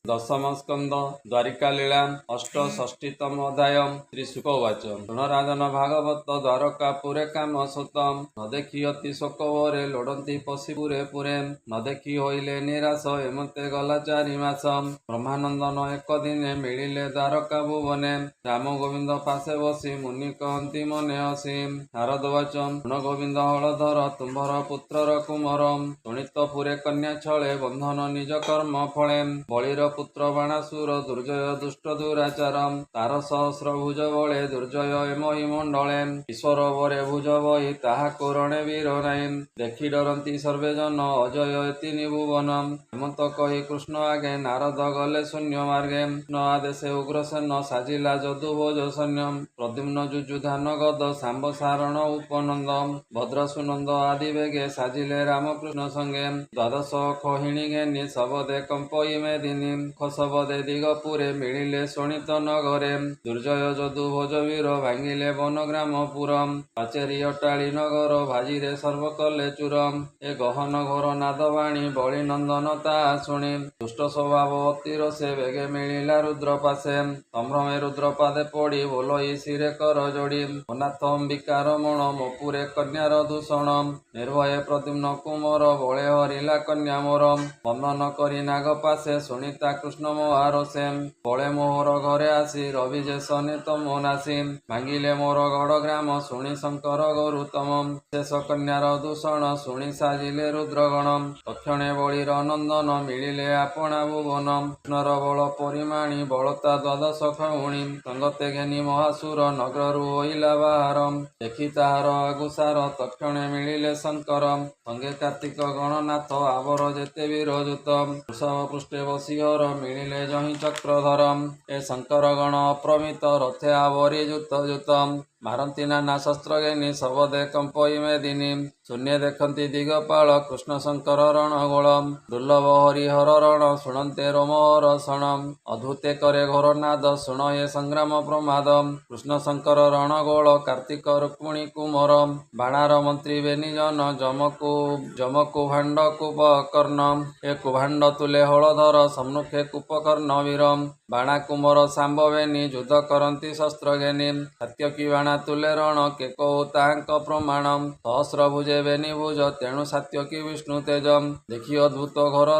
दशम स्कंद द्वारिका लीला अष्टषष्टितम अध्याय। श्रीशुक उवाच ऋणराजन भागवत द्वारकापुरे काम सुतम न देखी अति शोक वरे लोड़ती पशि पुरे पुरे न देखी होइले निराश एमते गला 4 मास। ब्रह्मानंदन एक दिने मिलिले द्वारका भुवने राम गोविंद पासे बसी मुनि कहती मने हसी। नारद वाचन ऋण गोविंद हलधर तुम्भर पुत्रर कुमरम शोणित पुरे कन्या छले बंधन निज कर्म फले बलिर पुत्र बाणासुर दुर्जय दुष्ट दुराचारम तार सहस्र भुज बले दुर्जय एमहि मंडले ईश्वर वरे भुज बहि ताहा कोरणे वीर नाई देखि डरती सर्वे जन अजय एति भुवनम। हेमंत कहि कृष्ण आगे नारद गले शून्य मार्गे न आदेशे उग्रसेन साजिला जदुभोज सैन्यम प्रद्युम्न जुजुधान गद सांब सारण उपनंदम भद्रसुनंद आदि वेगे साजिले रामकृष्ण संगे द्वादश खहिणी घेनि सबदे कंपई मेदिनी खसबदे दिगपुरे मिलिले शोणित नगरे दुर्जय जदु भोज वीर भांगिले बनग्राम पुरम पाचेरी अटाळी नगर भाजिरे सर्व कले चूरम ए गहन घोर नादवाणी बळी नंदन ता शुणी दुष्ट स्वभाव अतिर से वेगे मिलिला रुद्र पासे संभ्रमे रुद्र पादे पड़ी बोलई शिरे कर जोड़ी अनाथ अंबिकार मण मोपुरे कन्यार दूषण निर्भये प्रद्युम्न कुमर बळे हरिला कन्या मोर बंधन करी नाग पासे सुनीता कृष्ण मोहारसे बळे मोहर घरे आसी रवि जे सनित मोनासी भांगिले मोर गढ़ ग्राम शुणी शंकर गरुतम शेष कन्यार दूषण शुणी साजिले रुद्रगण तक्षणे बळीर नंदन मिलिले आपणा भुवन कृष्णर बल परिमाणी बलता द्वादश खौणी संगते घेनी महासुर नगरु होइला बाहार देखि ताहार आगुसार तक्षणे मिलिले शंकर संगे कार्तिक गणनाथ आवर जेते वीरजुत वृषभ पृष्ठे बसिहर मिलिले जहि चक्रधरम ए शंकर गण अप्रमित रथे आवरी जुत जुतम मारती नाना शस्त्र घेनी सबदे कंपई मेदिनी शून्य देखती दिगपाल कृष्ण शंकर रणगोलम दुर्लभ हरिहर रण शुणन्ते रोमहर शणम अद्भुते करे घोर नाद शुणये संग्राम प्रमाद कृष्ण शंकर रणगोल कार्तिक रुक्मिणी कुमरम बाणार मंत्री बेनिजन जमकु भाण्ड कुपकर्ण ए कुभाण्ड तुले हलधर सम्मुखे कुपकर्ण वीरम बाणा कुमर सांब बेनी युद्ध करती शस्त्र घेनी सात्यकी बाणा तुले रण के कहु ताहांक प्रमाणम सहस्र भुजे बेनी भुज तेणु सात्यकी विष्णु तेजम देखि अद्भुत घोर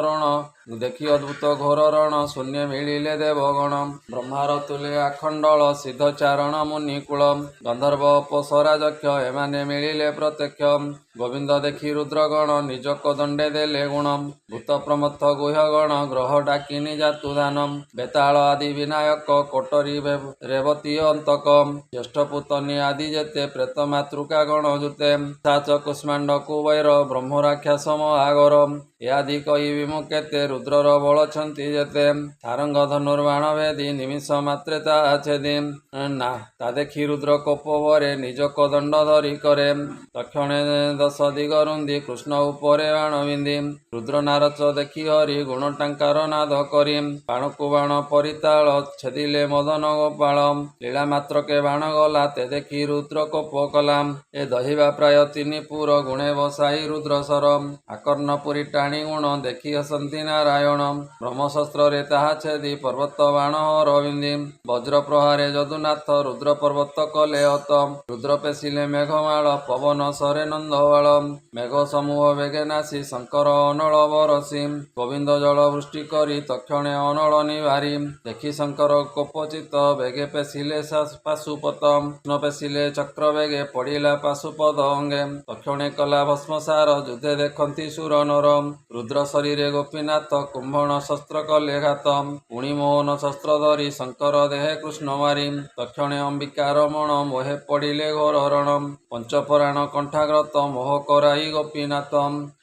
रण शून्य मिलिले देवगण ब्रह्मार तुले आखंडल सिद्ध चारण मुनिकुलम गंधर्व अपसरा यक्ष एमाने मिलिले प्रत्यक्ष गोविंद देखि रुद्रगण निज दंडे देले गुणम भूत प्रमथ गुह्यगण ग्रह डाकिनी जातुदानम बेताल आदि विनायक कोटरी रेवती अंतकम ज्येष्ठ पुतनी आदि जेते प्रेत मातृका गण जुते साच कुष्मांड कुबैर ब्रह्मराक्षस महागरम यादि कही विमुखेते रुद्रर बल छंती जेते सारंग धनुर्बाण भेदी निमिष मात्रे ता छेदी ना ता देखि रुद्र कोपवरे निज दंड धरी करे तक्षणे दश दिगरुंदी कृष्ण उपरे बाण बिंदी रुद्र नारच देखि हरि गुण टांकार नाद करी बाणकु बाण परिताल छेदिले मदन गोपाल लीला मात्र के बाण गला ते देखि रुद्र कोप कलाम ए दहिबा प्राय 3 पुर गुणे बसाई रुद्र सरम आकर्ण पुरी टाणी गुण देखि हसंती नारायण ब्रह्मशस्त्र रे ताहा छेदी पर्वत बाण हर बिंदी वज्र प्रहारे जदुनाथ रुद्र पर्वत कले हत रुद्र पेशिले मेघमाल पवन सरे नंदवाल मेघ समूह वेगे नासी शंकर अनल बरसी गोविंद जल वृष्टि करी तक्षणे अनल निवारी देखि शंकर कोपचित वेगे पेशिले पाशुपत कृष्ण पेशिले चक्र वेगे पड़िला पाशुपद अंगे तक्षणे कला भस्मसार युद्धे देखती सुर नरम रुद्र शरीरे गोपीनाथ कुंभण शस्त्र कले घात पुणी मोहन शस्त्र धरी शंकर देहे कृष्ण मारी तक्षणे अंबिका रमण मोहे पड़िले घोर रण पंचपराण कंठाग्रत मोह कराई गोपीनाथ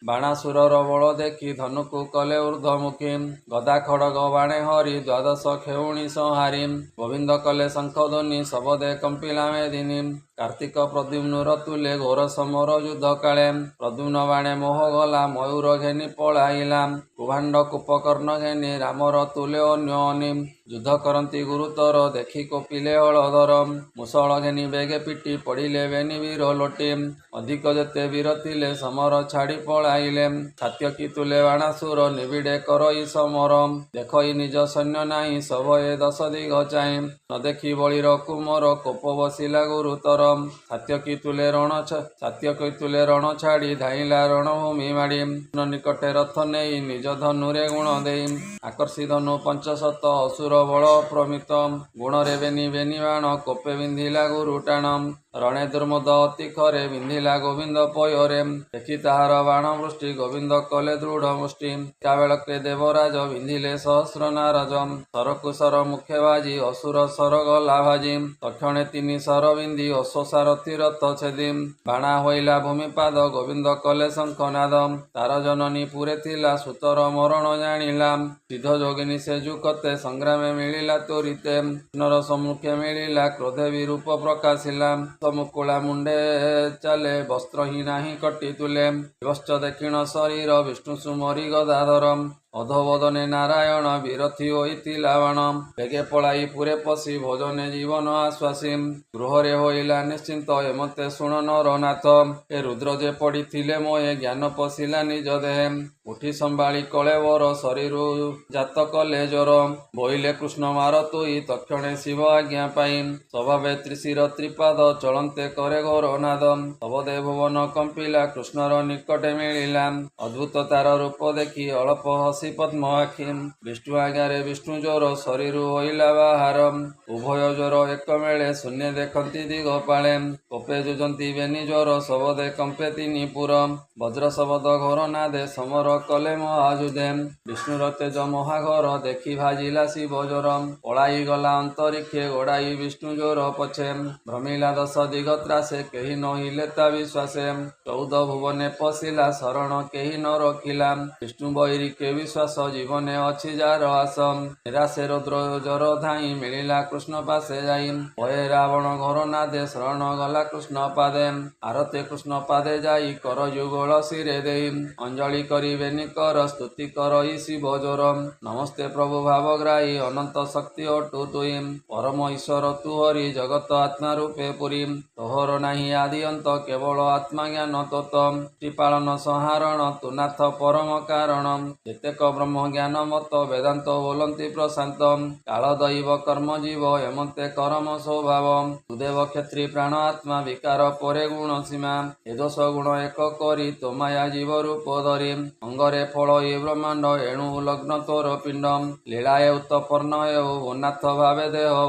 बाणासुरर बल देखि धनुकु कले ऊर्ध्वमुखी गदा खड़ग बाणे हरि द्वादश खेउणी संहारी गोविंद कले शंख ध्वनि सबदे कंपिला मेदिनी कार्तिक प्रद्युम्नुर तुले घोर समर युद्ध काले प्रद्युम्न बाणे मोह गला मयूर घेनी पलाइला कुभाण्ड ପ୍ରଚଣ୍ଡ କୁପକର୍ଣ୍ଣ ଘେନି ରାମର ତୁଲେ ଅନ୍ୟ ଅନି ଯୁଦ୍ଧ କରନ୍ତି ଗୁରୁତର ଦେଖି କୋପିଲେ ହଳଧର ମୁସଳ ଘେନି ବେଗେ ପିଟି ପଡ଼ିଲେ ବେନି ବୀର ଲୋଟି ଅଧିକ ଯେତେ ବୀର ଥିଲେ ସମର ଛାଡ଼ି ପଳାଇଲେ ସାତ୍ୟକୀ ତୁଲେ ବାଣାସୁର ନିବିଡ଼େ କରଇ ସମର ଦେଖଇ ନିଜ ସୈନ୍ୟ ନାହିଁ ସଭଏ ଦଶ ଦିଗ ଚାହିଁ ନ ଦେଖି ବଳିର କୁମର କୋପ ବସିଲା ଗୁରୁତର ସାତ୍ୟକୀ ତୁଲେ ରଣ ଛାଡ଼ି ଧାଇଁଲା ରଣଭୂମି ମାଡ଼ି ନିକଟେ ରଥ ନେଇ ନିଜ ଧନୁରେ ଗୁଣ ଦେଇ ଆକର୍ଷି ଧନୁ ପଞ୍ଚଶତ ଅସୁର ବଳ ପ୍ରମିତ ଗୁଣରେ ବେନି ବେନି ବାଣ କୋପେ ବିନ୍ଧିଲା ଗୁରୁ ଟାଣ ରଣେ ଦୁର୍ମଦ ଅତିଖରେ ବିନ୍ଧିଲା ଗୋବିନ୍ଦ ପୟରେ ଦେଖି ତାହାର ବାଣ ବୃଷ୍ଟି ଗୋବିନ୍ଦ କଲେ ଦୃଢ଼ ମୁଷ୍ଟି ଏକାବେଳକେ ଦେବରାଜ ବିନ୍ଧିଲେ ସହସ୍ର ନାରାଜ ସରକୁ ସର ମୁଖେ ବାଜି ଅସୁର ସର ଗଲା ଭାଜି ତକ୍ଷଣେ ତିନି ସର ବିନ୍ଧି ଅଶ୍ୱସାରଥି ରଥ ଛେଦି ବାଣା ହୋଇଲା ଭୂମିପାଦ ଗୋବିନ୍ଦ କଲେ ଶଙ୍ଖନାଦ ତାର ଜନନୀ ପୁରେ ଥିଲା ସୁତର ମରଣ ଜାଣିଲା ସିଦ୍ଧ ଯୋଗିନୀ ସେ ଯୁକତେ ସଂଗ୍ରାମେ ମିଳିଲା ତୋରିତେ ନର ସମ୍ମୁଖେ ମିଳିଲା କ୍ରୋଧେ ବିରୂପ ପ୍ରକାଶିଲା ମୁକୁଳା ମୁଣ୍ଡେ ଚାଲେ ବସ୍ତ୍ର ହିଁ ନାହିଁ କଟି ତୁଲେ ବିଭତ୍ସ ଦେଖିଣ ଶରୀର ବିଷ୍ଣୁ ସୁମରି ଗଦାଧର ଅଧୋବଦନେ ନାରାୟଣ ବିରଥି ହୋଇଥିଲା ବାଣ ବେଗେ ପଳାଇ ପୁରେ ପଶି ଭୋଜନେ ଜୀବନ ଆଶ୍ୱାସୀ ଗୃହରେ ହୋଇଲା ନିଶ୍ଚିନ୍ତ ଏମତେ ଶୁଣ ନରନାଥ ଏ ରୁଦ୍ର ଯେ ପଡ଼ିଥିଲେ ମୋଏ ଜ୍ଞାନ ପଶିଲା ନିଜ ଦେହେ ଉଠି ସମ୍ଭାଳି କଳେବର ଶରୀରୁ ଜାତ କଲେ ଜ୍ୱର ବୋଇଲେ କୃଷ୍ଣ ମାର ତୁଇ ତକ୍ଷଣେ ଶିବ ଆଜ୍ଞା ପାଇ ସ୍ୱଭାବେ ତ୍ରିଶିର ତ୍ରିପାଦ ଚଳନ୍ତେ କରେ ଘୋର ନାଦ ସବଦେ ଭୁବନ କମ୍ପିଲା କୃଷ୍ଣର ନିକଟେ ମିଳିଲା ଅଦ୍ଭୁତ ତାର ରୂପ ଦେଖି ଅଳପ ହସି ପଦ୍ମ ଆଖି ବିଷ୍ଣୁ ଆଜ୍ଞାରେ ବିଷ୍ଣୁ ଜ୍ୱର ଶରୀରୁ ହୋଇଲା ବାହାର ଉଭୟ ଜ୍ୱର ଏକ ମେଳେ ଶୂନ୍ୟ ଦେଖନ୍ତି ଦିଗ ପାଳେ କୋପେ ଯୁଜନ୍ତି ବେନି ଜ୍ୱର ସବଦେ କମ୍ପେ ତିନି ପୁର ବଜ୍ର ଶବଦ ଘୋର ନାଦେ ସମର କଲେ ମହାଯୁଧେ ବିଷ୍ଣୁର ତେଜ ମହାଘର ଦେଖି ଭାଜିଲା ଶିବ ଜ୍ୱର ପଳାଇ ଗଲା ଅନ୍ତରିକ୍ଷେ ଗୋଡ଼ାଇ ବିଷ୍ଣୁ ଜ୍ୱର ପଛେ ଭ୍ରମିଲା ଦଶ ଦିଗ ତ୍ରାସେ କେହି ନହିଲେ ତା ବିଶ୍ୱାସେ 14 ଭୁବନେ ପଶିଲା ଶରଣ କେହି ନ ରଖିଲା ବିଷ୍ଣୁ ବୈରୀ କେ ବିଶ୍ୱାସ ଜୀବନେ ଅଛି ଯାର ଆସ ନିରାଶେ ରୁଦ୍ର ଜ୍ୱର ଧାଇଁ ମିଳିଲା କୃଷ୍ଣ ପାଶେ ଯାଇ ଭଏ ରାବଣ ଘୋର ନାଦେ ଶରଣ ଗଲା କୃଷ୍ଣ ପାଦେ ଆରତେ କୃଷ୍ଣ ପାଦେ ଯାଇ କର ଯୁଗଳ ଶିରେ ଦେଇ ଅଞ୍ଜଳି କରିବେନି କର ସ୍ତୁତି କରଇ ଶିବ ଜ୍ୱର ନମସ୍ତେ ପ୍ରଭୁ ଭାବଗ୍ରାହୀ ଅନନ୍ତ ଶକ୍ତି ଅଟୁ ତୁଇ ପରମ ଈଶ୍ୱର ତୁ ହରି ଜଗତ ଆତ୍ମା ରୂପେ ପୁରୀ ତୋହର ନାହିଁ ଆଦି ଅନ୍ତ କେବଳ ଆତ୍ମାଜ୍ଞାନ ତୋତ ପାଳନ ସଂହାରଣ ତୁ ନାଥ ପରମ କାରଣ ଯେତେକ ବ୍ରହ୍ମ ଜ୍ଞାନ ମତ ବେଦାନ୍ତ ବୋଲନ୍ତି ପ୍ରଶାନ୍ତ କାଳ ଦୈବ କର୍ମ ଜୀବ ଏମନ୍ତେ କରମ ସ୍ୱଭାବ ତୁଦେବ କ୍ଷତ୍ରୀ ପ୍ରାଣ ଆତ୍ମା ବିକାର ପରେ ଗୁଣ ସୀମା ଏ ଦୋଷ ଗୁଣ ଏକ କରି ତୋମାୟା ଜୀବ ରୂପ ଧରି ଅଙ୍ଗରେ ଫଳ ଏ ବ୍ରହ୍ମାଣ୍ଡ ଏଣୁ ଲଗ୍ନ ତୋର ପିଣ୍ଡ ଲୀଳାଏ ଉତ୍ତପର୍ଣ୍ଣ ହେଉ ନାଥ ଭାବେ ଦେହ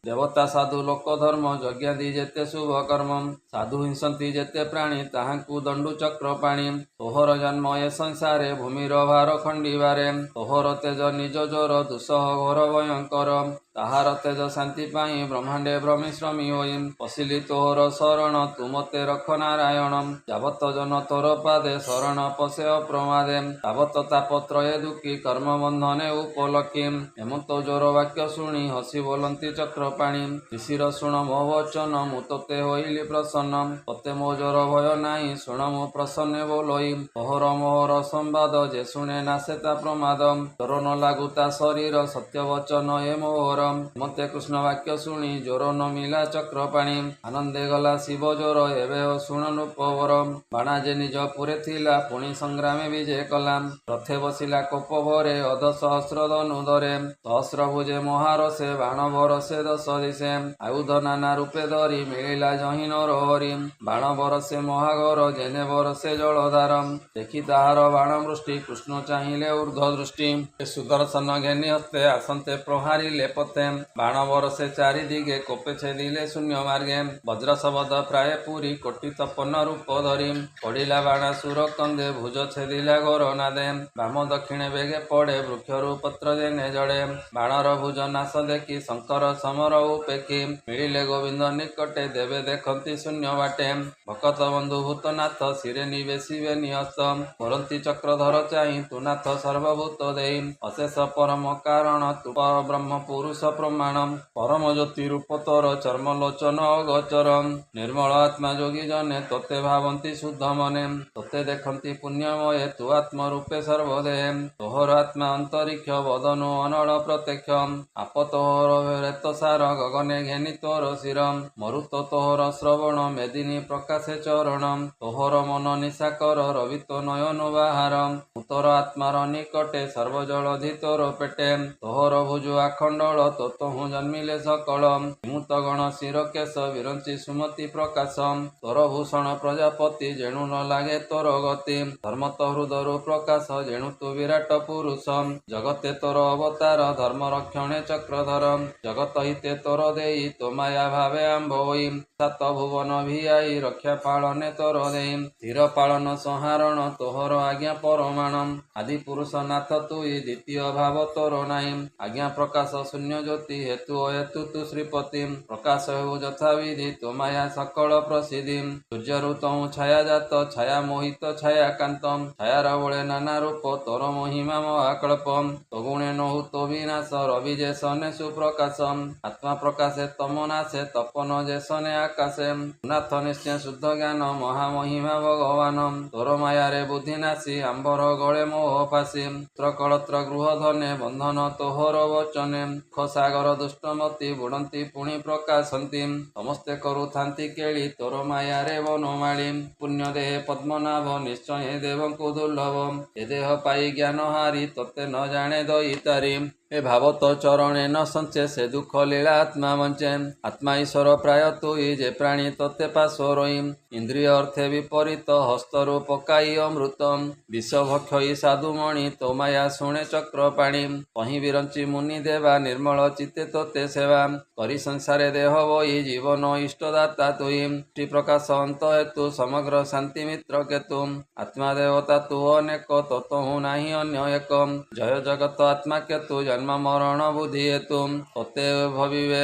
ଦେବତା ସାଧୁ ଲୋକ ଧର୍ମ ଯଜ୍ଞାଦି ଯେତେ ଶୁଭ କର୍ମ ସାଧୁ ହିଂସନ୍ତି ଯେତେ ପ୍ରାଣୀ ତାହାଙ୍କୁ ଦଣ୍ଡୁ ଚକ୍ର ପାଣି ତୋହର ଜନ୍ମ ଏ ସଂସାରେ ଭୂମିର ଭାର ଖଣ୍ଡିବାରେ ତୋହର ତେଜ ନିଜ ଜ୍ୱର ଦୁଃସହ ଘୋର ଭୟଙ୍କର ତାହାର ତେଜ ଶାନ୍ତି ପାଇଁ ବ୍ରହ୍ମାଣ୍ଡେ ଭ୍ରମିଶ୍ରମୀ ହୋଇ ପଶିଲି ତୋହର ଶରଣ ତୁ ମତେ ରଖ ନାରାୟଣ ଯାବତ ଜନ ତୋର ପାଦେ ଶରଣ ପଶେ ଅପ୍ରମାଦେ ତାବତ ତାପତ୍ରୟେ ଦୁଃଖୀ କର୍ମ ବନ୍ଧନେ ଉପଲକ୍ଷୀ ହେମନ୍ତ ଜ୍ୱର ବାକ୍ୟ ଶୁଣି ହସି ବୋଲନ୍ତି ଚକ୍ରପାଣି ଋଷିର ଶୁଣ ମୋ ବଚନ ମୁଁ ତୋତେ ହୋଇଲି ପ୍ରସନ୍ନ ତୋତେ ମୋ ଜ୍ୱର ଭୟ ନାହିଁ ଶୁଣ ମୁଁ ପ୍ରସନ୍ନେ ବୋଲଇ ତୋହର ମୋହର ସମ୍ବାଦ ଯେ ଶୁଣେ ନାସେ ତା ପ୍ରମାଦ ଜ୍ୱର ନ ଲାଗୁ ତା ଶରୀର ସତ୍ୟ ବଚନ ଏ ମୋହର ମତେ କୃଷ୍ଣ ବାକ୍ୟ ଶୁଣି ଜ୍ୱର ନ ମିଲା ଚକ୍ରପାଣି ଆନନ୍ଦେ ଗଲା ଶିବ ଜ୍ୱର ଏବେ ଶୁଣ ନୃପବର ବାଣା ଯେ ନିଜ ପୁରେ ଥିଲା ପୁଣି ସଂଗ୍ରାମେ ବିଜେ କଲା ରଥେ ବସିଲା କୋପ ଭରେ ଅଧ ସହସ୍ର ଧନୁ ଧରେ ସହସ୍ର ଭୁଜେ ମହାରସେ ବାଣ ବରସେ ଦଶ ଦିଶେ ଆୟୁଧ ନାନା ରୂପେ ଧରି ମିଳିଲା ଜହିଁ ନର ହରି ବାଣ ବରସେ ମହାଘର ଯେନେ ବରସେ ଜଳଧାର ଦେଖି ତାହାର ବାଣ ବୃଷ୍ଟି କୃଷ୍ଣ ଚାହିଁଲେ ଊର୍ଧ୍ୱ ଦୃଷ୍ଟି ସୁଦର୍ଶନ ଘେନି ହସ୍ତେ ଆସନ୍ତେ ପ୍ରହାରିଲେ ପଥେ ବାଣ ବରସେ ଚାରି ଦିଗେ କୋପେ ଛେଦିଲେ ଶୂନ୍ୟ ମାର୍ଗେ ବଜ୍ର ଶବଦ ପ୍ରାୟ ପୁରୀ କୋଟି ତପନ ରୂପ ଧରି ପଡ଼ିଲା ବାଣାସୁର କନ୍ଦେ ଭୁଜ ଛେଦିଲା ଘୋର ନାଦେ ବାମ ଦକ୍ଷିଣେ ବେଗେ ପଡ଼େ ବୃକ୍ଷରୁ ପତ୍ର ଯେନେ ଜଡ଼େ ବାଣର ଭୁଜ ନାଶ ଦେଖି ଶଙ୍କର ସମର ଉପେକ୍ଷୀ ମିଳିଲେ ଗୋବିନ୍ଦ ନିକଟେ ଦେବେ ଦେଖନ୍ତି ଶୂନ୍ୟ ବାଟେ ଭକତ ବନ୍ଧୁ ଭୂତନାଥ ଶିରେ ନିବେଶିବେ ନିହସ୍ତ କରନ୍ତି ଚକ୍ରଧର ଚାହିଁ ତୁ ନାଥ ସର୍ବଭୂତ ଦେଇ ଅଶେଷ ପରମ କାରଣ ତୁ ବ୍ରହ୍ମ ପୁରୁଷ ପ୍ରମାଣ ପରମ ଜ୍ୟୋତି ରୂପ ତୋର ଚର୍ମଲୋଚନ ଅଗୋଚର ନିର୍ମଳ ଆତ୍ମା ଯୋଗୀ ଜନେ ତୋତେ ଭାବନ୍ତି ଶୁଦ୍ଧ ମନେ ତୋତେ ଦେଖନ୍ତି ପୁଣ୍ୟମୟେ ତୁ ଆତ୍ମ ରୂପେ ସର୍ବଦେହେ ତୋହର ଆତ୍ମା ଅନ୍ତରିକ୍ଷ ବଦନୁ ଅନଳ ପ୍ରତ୍ୟକ୍ଷ ଆପତ ତୋହର ରେତ ସାର ଗଗନେ ଘେନି ତୋର ଶିର ମରୁତ ତୋହର ଶ୍ରବଣ ମେଦିନୀ ପ୍ରକାଶେ ଚରଣ ତୋହର ମନ ନିଶାକର ରବିତ ନୟନ ବାହାର ତୋର ଆତ୍ମାର ନିକଟେ ସର୍ବଜଳଧି ତୋର ପେଟେ ତୋହର ଭୁଜୁ ଆଖଣ୍ଡଳ ତୋତହୁଁ ଜନ୍ମିଲେ ସକଳ ହିମୁତ ଗଣ ଶିର କେଶ ବିରଞ୍ଚି ସୁମତି ପ୍ରକାଶ ତୋର ଭୂଷଣ ପ୍ରଜାପତି ଯେଣୁ ନ ଲାଗେ ତୋର ଗତି ଧର୍ମତ ହୃଦରୁ ପ୍ରକାଶ ଯେଣୁ ତୁ ବିରାଟ ପୁରୁଷ ଜଗତେ ତୋର ଅବତାର ଧର୍ମ ରକ୍ଷଣେ ଚକ୍ରଧର ଜଗତ ହିତେ ତୋର ଦେଇ ତୋ ମାୟା ଭାବେ ଆମ୍ଭ ହୋଇ ସାତ ଭୁବନ ଭିଆଇ ରକ୍ଷା ପାଳନେ ତୋର ଦେଇ ଧୀର ପାଳନ ସଂହାରଣ ତୋହର ଆଜ୍ଞା ପରମାଣ ଆଦି ପୁରୁଷ ନାଥ ତୁଇ ଦ୍ୱିତୀୟ ଭାବ ତୋର ନାହିଁ ଆଜ୍ଞା ପ୍ରକାଶ ଶୂନ୍ୟ ଜ୍ୟୋତି ହେତୁ ଅହେତୁ ତୁ ଶ୍ରୀପତି ପ୍ରକାଶ ହେଉ ଯଥାବିଧି ତୋ ମାୟା ସକଳ ପ୍ରସିଦ୍ଧି ସୂର୍ଯ୍ୟରୁ ତହୁଁ ଛାୟା ଜାତ ଛାୟା ମୋହିତ ଛାୟା କାନ୍ତ ଛାୟାର ବଳେ ନାନା ରୂପ ତୋର ମହିମା ମହାକଳ୍ପ ତୋ ଗୁଣେ ନହୁ ତୋ ବିନାଶ ରବି ଯେ ସନେ ସୁପ୍ରକାଶ ଆତ୍ମା ପ୍ରକାଶେ ତମ ନାଶେ ତପନ ଯେ ସନେ ଆକାଶେ ନାଥ ନିଶ୍ଚୟ ଶୁଦ୍ଧ ଜ୍ଞାନ ମହାମହିମା ଭଗବାନ ତୋର ମାୟାରେ ବୁଦ୍ଧି ନାଶି ଆମ୍ବର ଗଳେ ମୋହ ଫାସି କଳତ୍ର ଗୃହ ଧନେ ବନ୍ଧନ ତୋହର ବଚନେ ସାଗର ଦୁଷ୍ଟମତି ବୁଡ଼ନ୍ତି ପୁଣି ପ୍ରକାଶନ୍ତି ସମସ୍ତେ କରୁଥାନ୍ତି କେଳି ତୋର ମାୟାରେ ବନମାଳି ପୁଣ୍ୟ ଦେହେ ପଦ୍ମନାଭ ନିଶ୍ଚୟ ଦେବଙ୍କୁ ଦୁର୍ଲଭ ଏ ଦେହ ପାଇ ଜ୍ଞାନ ହାରି ତୋତେ ନ ଜାଣେ ଦଇତାରି ଏ ଭାବ ତୋ ଚରଣେ ନ ସଞ୍ଚେ ସେ ଦୁଃଖ ଲୀଳା ଆତ୍ମା ବଞ୍ଚେ ଆତ୍ମା ଈଶ୍ୱର ପ୍ରାୟ ତୁଇ ଯେ ପ୍ରାଣୀ ତୋତେ ପାଶ ରହି ଇନ୍ଦ୍ରିୟ ଅର୍ଥେ ବିପରୀତ ହସ୍ତରୁ ପକାଇ ଅମୃତ ବିଷ ଭକ୍ଷଇ ସାଧୁମଣି ତୋ ମାୟା ଶୁଣେ ଚକ୍ର ପାଣି କହିଁ ବିରଞ୍ଚି ମୁନି ଦେବା ନିର୍ମଳ ଚିତ୍ତେ ତୋତେ ସେବା କରି ସଂସାରେ ଦେହ ବହି ଜୀବନ ଇଷ୍ଟଦାତା ତୁଇ ପ୍ରକାଶ ଅନ୍ତ ହେତୁ ସମଗ୍ର ଶାନ୍ତି ମିତ୍ର କେତୁ ଆତ୍ମା ଦେବତା ତୁ ଅନେକ ତୋତହୁଁ ନାହିଁ ଅନ୍ୟ ଏକ ଜୟ ଜଗତ ଆତ୍ମା କେତୁ ଜନ୍ମ ମରଣ ବୁଦ୍ଧି ହେତୁ ତୋତେ ଭବିବେ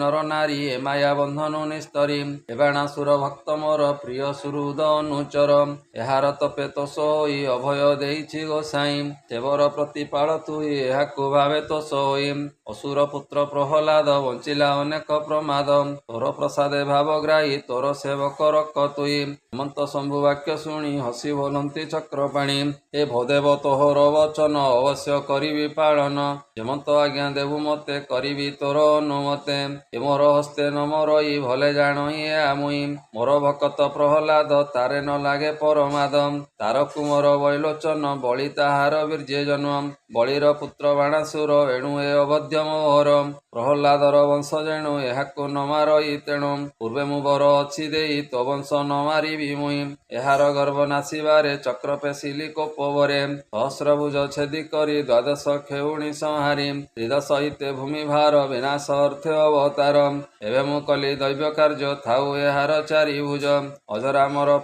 ନର ନାରୀ ଏ ମାୟା ବନ୍ଧନୁ ନିସ୍ତରୀ ହେବାଣାସୁର ଭକ୍ତ ମୋର ପ୍ରିୟ ସୁହୃଦ ଅନୁଚର ଏହାର ତପେ ତୋଷ ହୋଇ ଅଭୟ ଦେଇଛି ଗୋସାଇଁ ଦେବର ପ୍ରତିପାଳ ତୁଇ ଏହାକୁ ଭାବେ ତୋଷ ହୋଇ ଅସୁର ପୁତ୍ର ପ୍ରହ୍ଲାଦ ବଞ୍ଚିଲା ଅନେକ ପ୍ରମାଦ ତୋର ପ୍ରସାଦେ ଭାବଗ୍ରାହୀ ତୋର ସେବକ ରକ ତୁଇ ହେମନ୍ତ ଶମ୍ଭୁ ବାକ୍ୟ ଶୁଣି ହସି ବୋଲନ୍ତି ଚକ୍ରପାଣି ଏ ଭଦେବ ତୋହର ବଚନ ଅବଶ୍ୟ କରିବି ପାଳନ ଯେମନ୍ତ ଆଜ୍ଞା ଦେବୁ ମତେ କରିବି ତୋର ଅନୁମତେ ଏ ମୋର ହସ୍ତେ ନ ମରଇ ଭଲେ ଜାଣଇ ଏହା ମୁଇଁ ମୋର ଭକତ ପ୍ରହ୍ଲାଦ ତାରେ ନ ଲାଗେ ପରମାଦ ତାର କୁମର ବୈଲୋଚନ ବଳି ତାହାର ବୀର୍ଯ୍ୟ ଜନ୍ମ ବଳିର ପୁତ୍ର ବାଣାସୁର ଏଣୁ ଏ ଅବଧ୍ୟ ମୋହର ପ୍ରହ୍ଲାଦର ବଂଶ ଯେଣୁ ଏହାକୁ ନ ମାରଇ ତେଣୁ ପୂର୍ବେ ମୁଁ ବର ଅଛି ଦେଇ ତୋ ବଂଶ ନ ମାରିବି ମୁଇଁ ଏହାର ଗର୍ଭ ନାସିବାରେ ଚକ୍ର ପେଶିଲି କୋପବରେ ସହସ୍ର ଭୁଜ ଛେଦି କରି ଦ୍ୱାଦଶ ଖେଉଣି ସଂହାରି ତ୍ରିଦଶ ହିତେ ଭୂମି ଭାର ବିନାଶ ଅର୍ଥେ ଅବତାର ଏବେ ମୁଁ କଲି ଦୈବ୍ୟ କାର୍ଯ୍ୟ ଥାଉ ଏହାର ଚାରି ଭୁଜ ଅଜରାମର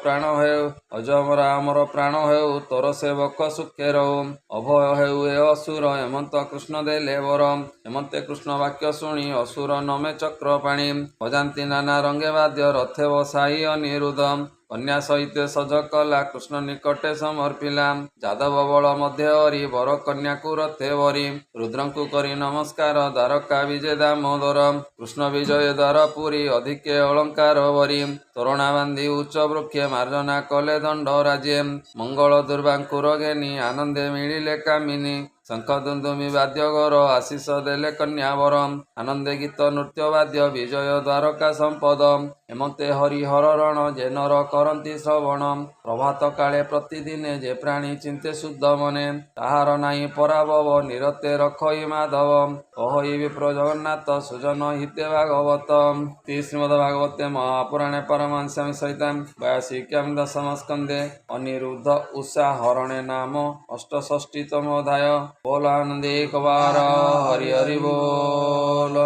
ପ୍ରାଣ ହେଉ ତୋର ସେବକ ସୁଖେ ରହୁ ଅଭୟ ହେଉ ଏ ଅସୁର ହେମନ୍ତ କୃଷ୍ଣ ଦେଲେ ବର ହେମନ୍ତେ କୃଷ୍ଣ ବାକ୍ୟ ଶୁଣି ଅସୁର ନମେ ଚକ୍ର ପାଣି ବଜାନ୍ତି ନାନା ରଙ୍ଗେ ବାଦ୍ୟ ରଥେ ବସାଇ ଅନିରୁଦ୍ଧ କନ୍ୟା ସହିତ ସଜ କଲା କୃଷ୍ଣ ନିକଟେ ସମର୍ପିଲା ଯାଦବ ବଳ ମଧ୍ୟ ହରି ବର କନ୍ୟାକୁ ରଥେ ବରି ରୁଦ୍ରଙ୍କୁ କରି ନମସ୍କାର ଦ୍ୱାରକା ବିଜେ ଦାମୋଦର କୃଷ୍ଣ ବିଜୟ ଦ୍ୱାର ପୁରୀ ଅଧିକେ ଅଳଙ୍କାର ବରି ତୋରଣା ବାନ୍ଧି ଉଚ୍ଚ ବୃକ୍ଷେ ମାର୍ଜନା କଲେ ଦଣ୍ଡ ରାଜେ ମଙ୍ଗଳ ଦୁର୍ବାଙ୍କୁର ଘେନି ଆନନ୍ଦେ ମିଳିଲେ କାମିନୀ ଶଙ୍ଖ ଦୁନ୍ଦୁମି ବାଦ୍ୟଗର ଆଶିଷ ଦେଲେ କନ୍ୟାବର ଆନନ୍ଦେ ଗୀତ ନୃତ୍ୟ ବାଦ୍ୟ ବିଜୟ ଦ୍ୱାରକା ସମ୍ପଦ ହେମନ୍ତେ ହରିହର ରଣ ଯେ ନର କରନ୍ତି ଶ୍ରବଣ ପ୍ରଭାତ କାଳେ ପ୍ରତିଦିନେ ଯେ ପ୍ରାଣୀ ଚିନ୍ତେ ଶୁଦ୍ଧ ମନେ ତାହାର ନାହିଁ ପରାଭବ ନିରତେ ରଖଇ ମାଧବ କହଇ ବିପ୍ର ଜଗନ୍ନାଥ ସୁଜନ ହିତେ ଭାଗବତ ଶ୍ରୀମଦ ଭାଗବତେ ମହାପୁରାଣେ ପରମହଂସ୍ୟାମି ସହିତାଂ 82 ଦଶମ ସ୍କନ୍ଧେ ଅନିରୁଦ୍ଧ ଉଷା ହରଣେ ନାମ ଅଷ୍ଟଷଷ୍ଠୀତମ ଅଧ୍ୟାୟ। बोल आनंदी कबार हरि हरि बोल।